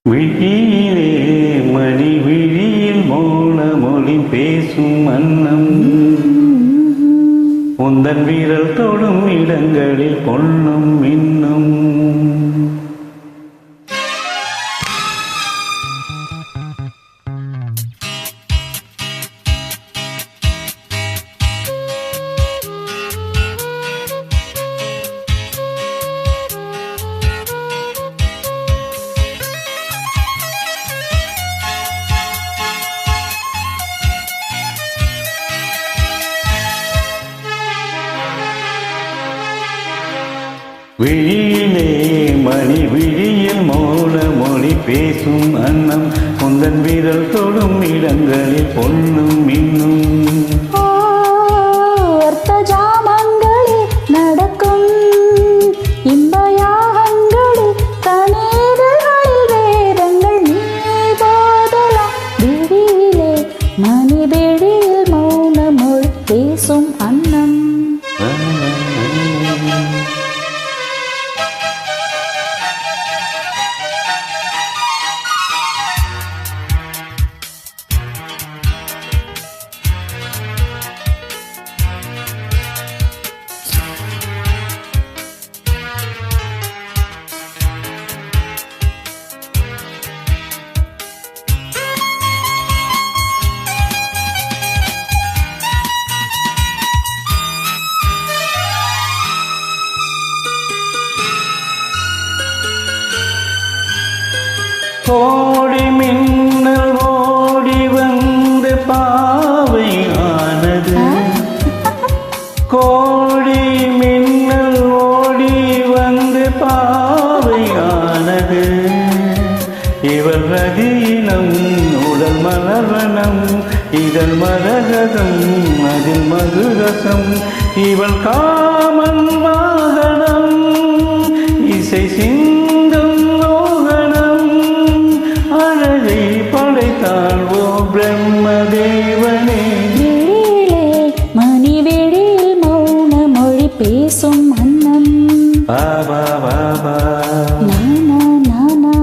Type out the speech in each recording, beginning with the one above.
விழியிலே மணி விழியில் மௌன மொழி பேசும் அன்னம் உந்தன் வீரல் தொடும் இடங்களில் பொன்னும் மின்னும். விழியிலே மணி விழியில் மௌன மொழி பேசும் அன்னம் உந்தன் வீரல் தொடும் இடங்களில் பொன்னும் மின்னும். அர்த்த ஜாமங்களில் நடக்கும் இன்பயாகங்களில் கணேதர்களில் வேதங்கள் நீ போதலாம். விழியிலே மணி விழியில் மௌன மொழி பேசும் அன்னம். கோடி மின்னல் ஓடி வந்து பாவை ஆனது. கோடி மின்னல் ஓடி வந்து பாவை ஆனது. இவள் ரதியினம் உடல் மலர்வனம் இதழ் மரகதம் அதில் மதுரசம். இவள் காமன் வாகனம் இசை சிந்தும் படைத்தாழ்வோ பிரம்மதேவனே. விழியிலே மணி விழியில் மௌன மொழி பேசும் அன்னம். பாபா பாபா நானா நானா.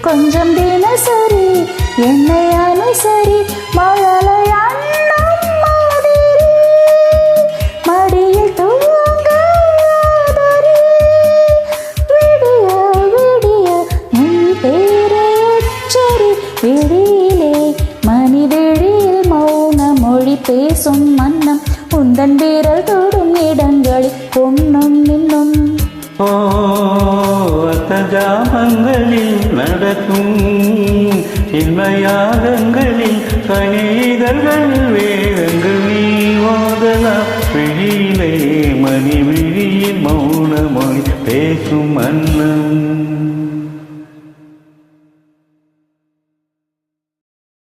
கொஞ்சம் தினசரி என்னை அனுசரி மழலை அண்ணம் மாதிரி மடியில் தூங்காதரி. விடிய விடிய உன் பேரை உச்சரி. விழியிலே மணி விழியில் மௌன மொழி பேசும் மன்னம் உந்தன் வீரல் தொடும் இடங்களில் பொன்னும் மின்னும். ஜாமங்களில் நடக்கும் இன்மையாகங்களில் கணிதர்கள் வேதங்கள் நீ ஓதலாம். விழியிலே மணி விழியில் மௌன மொழி பேசும்